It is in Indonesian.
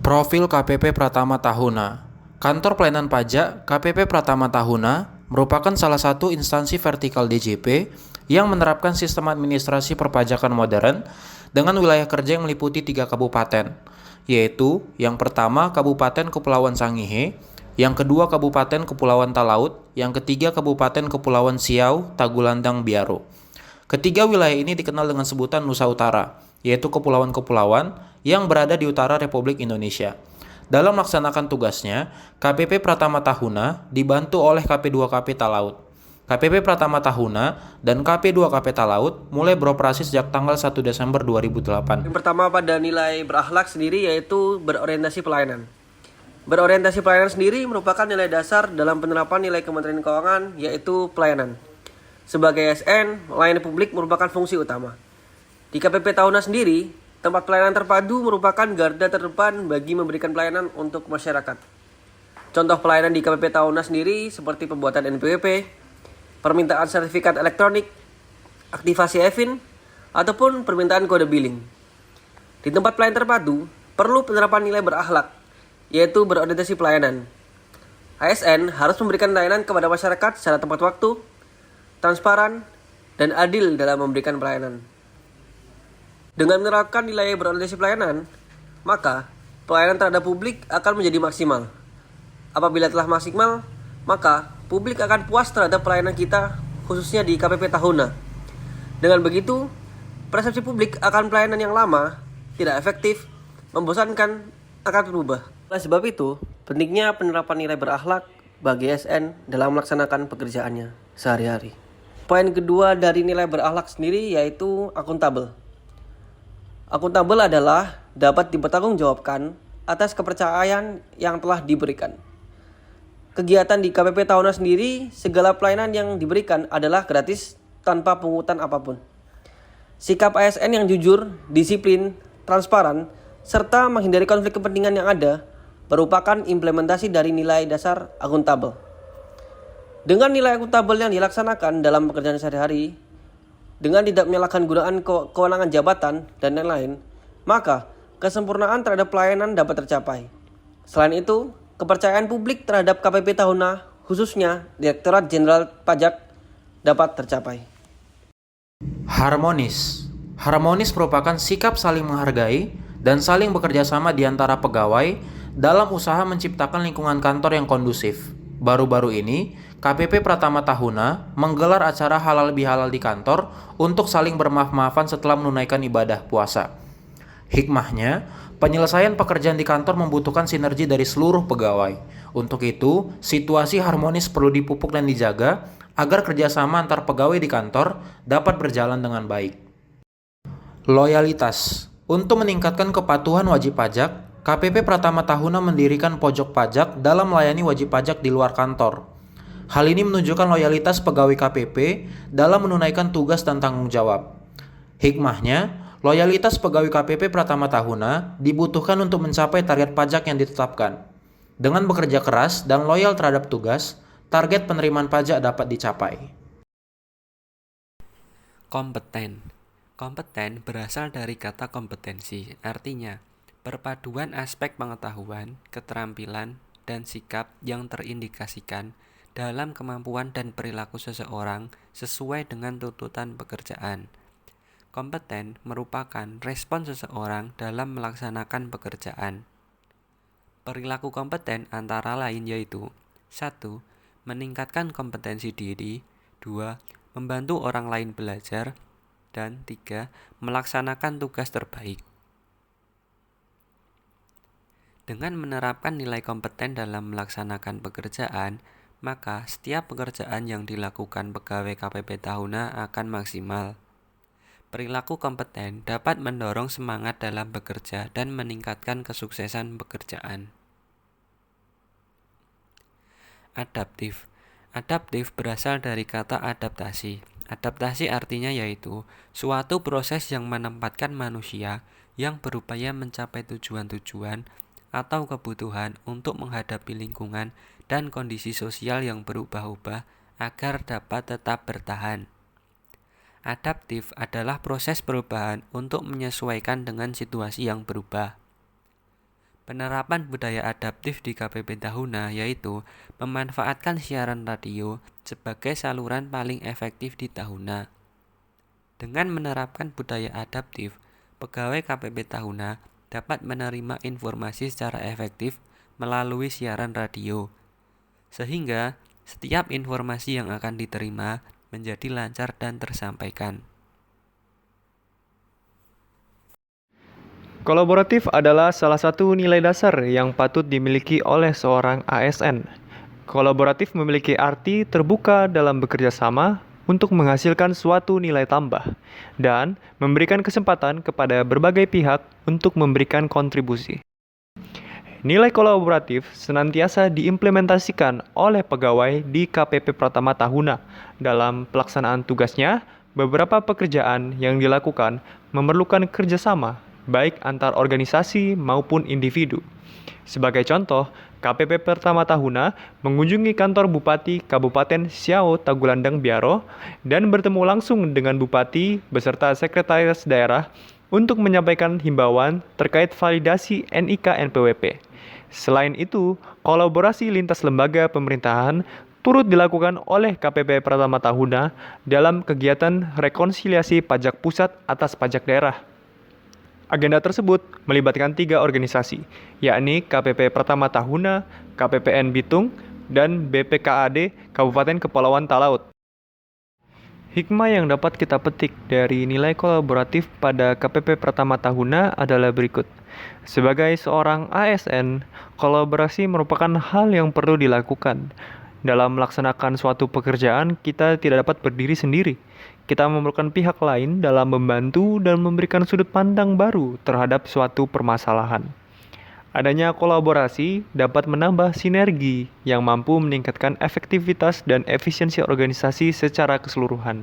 Profil KPP Pratama Tahuna. Kantor Pelayanan Pajak KPP Pratama Tahuna merupakan salah satu instansi vertikal DJP yang menerapkan sistem administrasi perpajakan modern dengan wilayah kerja yang meliputi 3 kabupaten, yaitu yang pertama Kabupaten Kepulauan Sangihe, yang kedua Kabupaten Kepulauan Talaut, yang ketiga Kabupaten Kepulauan Siau, Tagulandang, Biaro. Ketiga wilayah ini dikenal dengan sebutan Nusa Utara, yaitu kepulauan-kepulauan yang berada di utara Republik Indonesia. Dalam melaksanakan tugasnya, KPP Pratama Tahuna dibantu oleh KP2KP Talaut. KPP Pratama Tahuna dan KP2KP Talaut mulai beroperasi sejak tanggal 1 Desember 2008. Yang pertama pada nilai berakhlak sendiri yaitu berorientasi pelayanan. Berorientasi pelayanan sendiri merupakan nilai dasar dalam penerapan nilai Kementerian Keuangan yaitu pelayanan. Sebagai ASN, melayani publik merupakan fungsi utama. Di KPP Tahuna sendiri, tempat pelayanan terpadu merupakan garda terdepan bagi memberikan pelayanan untuk masyarakat. Contoh pelayanan di KPP Tahuna sendiri seperti pembuatan NPWP, permintaan sertifikat elektronik, aktivasi EVIN, ataupun permintaan kode billing. Di tempat pelayanan terpadu, perlu penerapan nilai berakhlak, yaitu berorientasi pelayanan. ASN harus memberikan layanan kepada masyarakat secara tepat waktu, transparan, dan adil dalam memberikan pelayanan. Dengan menerapkan nilai berorientasi pelayanan, maka pelayanan terhadap publik akan menjadi maksimal. Apabila telah maksimal, maka publik akan puas terhadap pelayanan kita, khususnya di KPP Tahuna. Dengan begitu, persepsi publik akan pelayanan yang lama, tidak efektif, membosankan, akan berubah. Oleh sebab itu, pentingnya penerapan nilai berakhlak bagi ASN dalam melaksanakan pekerjaannya sehari-hari. Poin kedua dari nilai berakhlak sendiri yaitu akuntabel. Akuntabel adalah dapat dipertanggungjawabkan atas kepercayaan yang telah diberikan. Kegiatan di KPP Tahuna sendiri, segala pelayanan yang diberikan adalah gratis tanpa pungutan apapun. Sikap ASN yang jujur, disiplin, transparan, serta menghindari konflik kepentingan yang ada merupakan implementasi dari nilai dasar akuntabel. Dengan nilai akuntabel yang dilaksanakan dalam pekerjaan sehari-hari, dengan tidak menyalahkan gunaan kewenangan jabatan dan lain-lain, maka kesempurnaan terhadap pelayanan dapat tercapai. Selain itu, kepercayaan publik terhadap KPP Tahuna, khususnya Direktorat Jenderal Pajak, dapat tercapai. Harmonis. Harmonis merupakan sikap saling menghargai dan saling bekerja sama di antara pegawai dalam usaha menciptakan lingkungan kantor yang kondusif. Baru-baru ini, KPP Pratama Tahuna menggelar acara halal bihalal di kantor untuk saling bermaaf-maafan setelah menunaikan ibadah puasa. Hikmahnya, penyelesaian pekerjaan di kantor membutuhkan sinergi dari seluruh pegawai. Untuk itu, situasi harmonis perlu dipupuk dan dijaga agar kerjasama antar pegawai di kantor dapat berjalan dengan baik. Loyalitas. Untuk meningkatkan kepatuhan wajib pajak, KPP Pratama Tahuna mendirikan pojok pajak dalam melayani wajib pajak di luar kantor. Hal ini menunjukkan loyalitas pegawai KPP dalam menunaikan tugas dan tanggung jawab. Hikmahnya, loyalitas pegawai KPP Pratama Tahuna dibutuhkan untuk mencapai target pajak yang ditetapkan. Dengan bekerja keras dan loyal terhadap tugas, target penerimaan pajak dapat dicapai. Kompeten. Kompeten berasal dari kata kompetensi, artinya perpaduan aspek pengetahuan, keterampilan, dan sikap yang terindikasikan dalam kemampuan dan perilaku seseorang sesuai dengan tuntutan pekerjaan. Kompeten merupakan respon seseorang dalam melaksanakan pekerjaan. Perilaku kompeten antara lain yaitu 1. Meningkatkan kompetensi diri, 2. Membantu orang lain belajar, dan 3. Melaksanakan tugas terbaik. Dengan menerapkan nilai kompeten dalam melaksanakan pekerjaan, maka setiap pekerjaan yang dilakukan pegawai KPP Tahuna akan maksimal. Perilaku kompeten dapat mendorong semangat dalam bekerja dan meningkatkan kesuksesan pekerjaan. Adaptif. Adaptif berasal dari kata adaptasi. Adaptasi artinya yaitu suatu proses yang menempatkan manusia yang berupaya mencapai tujuan-tujuan atau kebutuhan untuk menghadapi lingkungan dan kondisi sosial yang berubah-ubah agar dapat tetap bertahan. Adaptif adalah proses perubahan untuk menyesuaikan dengan situasi yang berubah. Penerapan budaya adaptif di KPP Tahuna yaitu memanfaatkan siaran radio sebagai saluran paling efektif di Tahuna. Dengan menerapkan budaya adaptif, pegawai KPP Tahuna dapat menerima informasi secara efektif melalui siaran radio, sehingga setiap informasi yang akan diterima menjadi lancar dan tersampaikan. Kolaboratif adalah salah satu nilai dasar yang patut dimiliki oleh seorang ASN. Kolaboratif memiliki arti terbuka dalam bekerja sama untuk menghasilkan suatu nilai tambah dan memberikan kesempatan kepada berbagai pihak untuk memberikan kontribusi. Nilai kolaboratif senantiasa diimplementasikan oleh pegawai di KPP Pratama Tahuna. Dalam pelaksanaan tugasnya, beberapa pekerjaan yang dilakukan memerlukan kerjasama, baik antar organisasi maupun individu. Sebagai contoh, KPP Pratama Tahuna mengunjungi kantor Bupati Kabupaten Siau Tagulandang Biaro dan bertemu langsung dengan Bupati beserta Sekretaris Daerah untuk menyampaikan himbauan terkait validasi NIK NPWP. Selain itu, kolaborasi lintas lembaga pemerintahan turut dilakukan oleh KPP Pratama Tahuna dalam kegiatan rekonsiliasi pajak pusat atas pajak daerah. Agenda tersebut melibatkan 3 organisasi, yakni KPP Pratama Tahuna, KPPN Bitung, dan BPKAD Kabupaten Kepulauan Talaut. Hikmah yang dapat kita petik dari nilai kolaboratif pada KPP Pratama Tahuna adalah berikut. Sebagai seorang ASN, kolaborasi merupakan hal yang perlu dilakukan. Dalam melaksanakan suatu pekerjaan, kita tidak dapat berdiri sendiri. Kita memerlukan pihak lain dalam membantu dan memberikan sudut pandang baru terhadap suatu permasalahan. Adanya kolaborasi dapat menambah sinergi yang mampu meningkatkan efektivitas dan efisiensi organisasi secara keseluruhan.